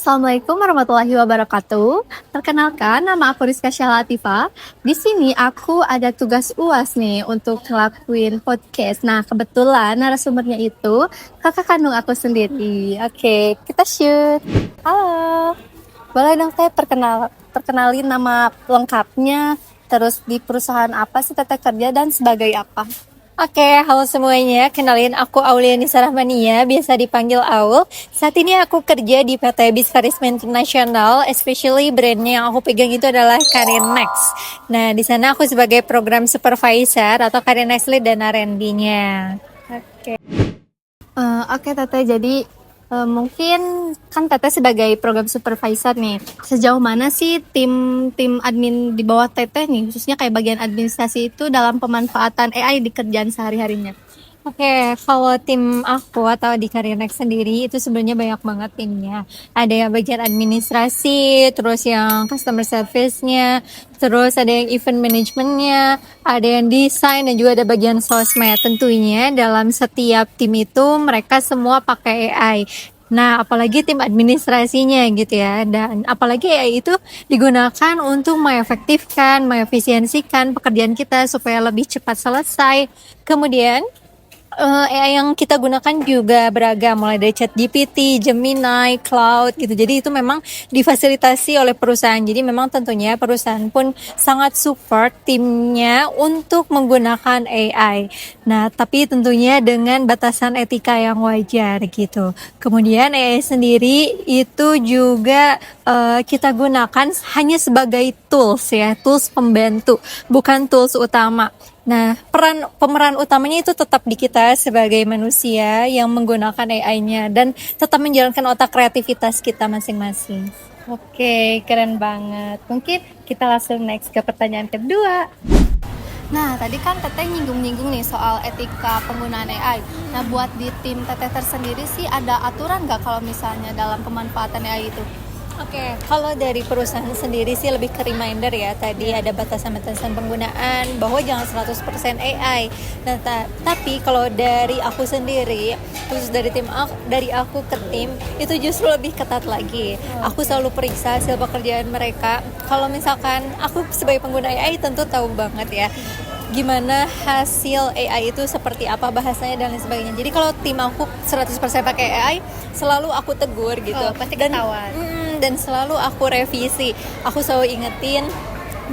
Assalamualaikum warahmatullahi wabarakatuh. Perkenalkan, nama aku Rizka Syahla. Di sini aku ada tugas UAS nih untuk ngelakuin podcast. Nah, kebetulan narasumbernya itu kakak kandung aku sendiri. Oke, kita shoot. Halo. Boleh dong Teh perkenalin nama lengkapnya, terus di perusahaan apa sih Teteh kerja dan sebagai apa? Oke, halo semuanya. Kenalin aku Auliani Sarahmania, biasa dipanggil Aul. Saat ini aku kerja di PT Bis Karisma International, especially brandnya yang aku pegang itu adalah Karin Next. Nah, di sana aku sebagai program supervisor atau Karin Next Lead dan R&D-nya. Oke. Oke Teteh, jadi mungkin kan Teteh sebagai program supervisor nih, sejauh mana sih tim admin di bawah Teteh nih, khususnya kayak bagian administrasi itu dalam pemanfaatan AI di kerjaan sehari-harinya? Oke, kalau tim aku atau di Karinex sendiri itu sebenarnya banyak banget timnya. Ada yang bagian administrasi, terus yang customer service-nya, terus ada yang event manajemennya, ada yang desain dan juga ada bagian sosmed. Tentunya dalam setiap tim itu mereka semua pakai AI. Nah, apalagi tim administrasinya gitu ya. Dan apalagi AI itu digunakan untuk mengefektifkan, mengefisiensikan pekerjaan kita supaya lebih cepat selesai. Kemudian AI yang kita gunakan juga beragam, mulai dari ChatGPT, Gemini, Cloud gitu. Jadi itu memang difasilitasi oleh perusahaan. Jadi memang tentunya perusahaan pun sangat support timnya untuk menggunakan AI. Nah, tapi tentunya dengan batasan etika yang wajar gitu. Kemudian AI sendiri itu juga kita gunakan hanya sebagai tools ya, tools pembantu, bukan tools utama. Nah, pemeran utamanya itu tetap di kita sebagai manusia yang menggunakan AI-nya dan tetap menjalankan otak kreativitas kita masing-masing. Oke, keren banget. Mungkin kita langsung next ke pertanyaan kedua. Nah, tadi kan Teteh nyinggung-nyinggung nih soal etika penggunaan AI. Nah, buat di tim Teteh tersendiri sih ada aturan nggak kalau misalnya dalam pemanfaatan AI itu? Oke, kalau dari perusahaan sendiri sih lebih ke reminder ya. Tadi ada batasan-batasan penggunaan bahwa jangan 100% AI. Nah, tapi kalau dari aku sendiri, khusus dari aku ke tim, itu justru lebih ketat lagi. Aku selalu periksa hasil pekerjaan mereka. Kalau misalkan aku sebagai pengguna AI tentu tahu banget ya gimana hasil AI itu seperti apa bahasanya dan lain sebagainya. Jadi kalau tim aku 100% pakai AI, selalu aku tegur gitu. Pasti ketahuan. Dan selalu aku revisi. Aku selalu ingetin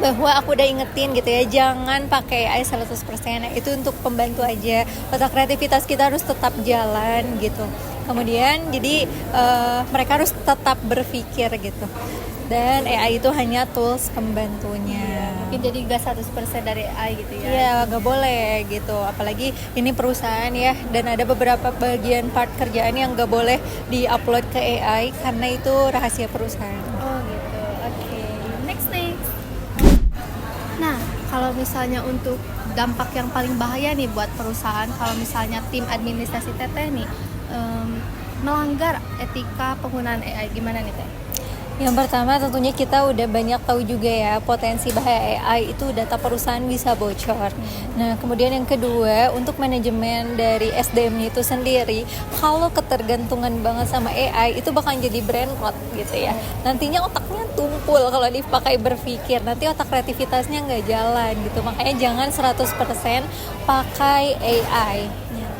bahwa aku udah ingetin gitu ya, jangan pakai AI 100%. Itu untuk pembantu aja. Otak kreativitas kita harus tetap jalan gitu. Kemudian jadi mereka harus tetap berpikir gitu. Dan AI itu hanya tools pembantunya. Mungkin jadi gak 100% dari AI gitu ya? Iya, gak boleh gitu. Apalagi ini perusahaan ya, dan ada beberapa bagian part kerjaan yang gak boleh di-upload ke AI karena itu rahasia perusahaan. Oh gitu, oke. Next. Nah, kalau misalnya untuk dampak yang paling bahaya nih buat perusahaan, kalau misalnya tim administrasi Teteh nih melanggar etika penggunaan AI, gimana nih Teh? Yang pertama tentunya kita udah banyak tahu juga ya potensi bahaya AI itu data perusahaan bisa bocor. Nah, kemudian yang kedua untuk manajemen dari SDM itu sendiri, kalau ketergantungan banget sama AI itu bakal jadi brain rot gitu ya. Nantinya otaknya tumpul kalau dipakai berpikir, nanti otak kreativitasnya nggak jalan gitu. Makanya jangan 100% pakai AI.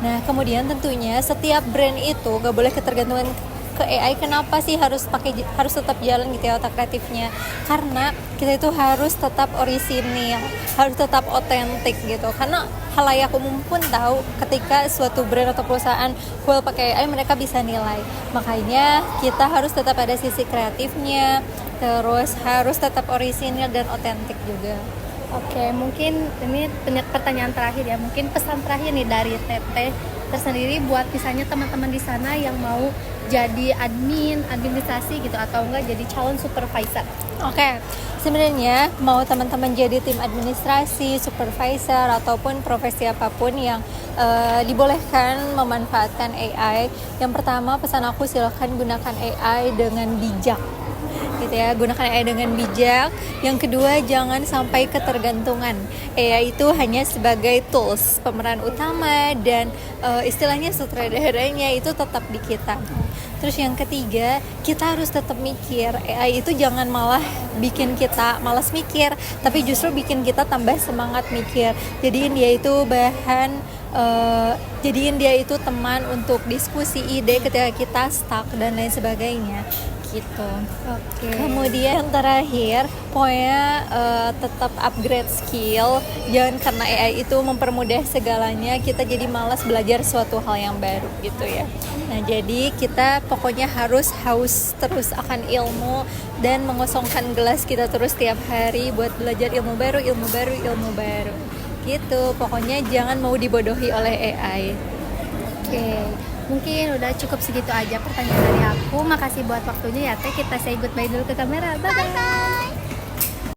Nah, kemudian tentunya setiap brand itu nggak boleh ketergantungan ke AI. Kenapa sih harus tetap jalan gitu ya otak kreatifnya? Karena kita itu harus tetap orisinil, harus tetap otentik gitu. Karena halayak umum pun tahu ketika suatu brand atau perusahaan full pakai AI, mereka bisa nilai. Makanya kita harus tetap ada sisi kreatifnya, terus harus tetap orisinil dan otentik juga. Oke, mungkin ini pertanyaan terakhir ya. Mungkin pesan terakhir nih dari Teteh tersendiri buat misalnya teman-teman di sana yang mau jadi administrasi gitu atau enggak jadi calon supervisor. Oke, sebenarnya mau teman-teman jadi tim administrasi, supervisor ataupun profesi apapun yang dibolehkan memanfaatkan AI. Yang pertama pesan aku silakan gunakan AI dengan bijak. Gitu ya, gunakan AI dengan bijak. Yang kedua, jangan sampai ketergantungan. AI itu hanya sebagai tools, pemeran utama dan istilahnya sutradaranya itu tetap di kita. Terus yang ketiga, kita harus tetap mikir. AI itu jangan malah bikin kita malas mikir, tapi justru bikin kita tambah semangat mikir. Jadiin dia itu jadiin dia itu teman untuk diskusi ide ketika kita stuck dan lain sebagainya gitu. Oke. Kemudian yang terakhir, pokoknya tetap upgrade skill. Jangan karena AI itu mempermudah segalanya, kita jadi malas belajar suatu hal yang baru gitu ya. Nah, jadi kita pokoknya harus haus terus akan ilmu dan mengosongkan gelas kita terus tiap hari buat belajar ilmu baru gitu. Pokoknya jangan mau dibodohi oleh AI. Oke, mungkin udah cukup segitu aja pertanyaan dari aku. Makasih buat waktunya ya Teh. Kita say goodbye dulu ke kamera. Bye bye.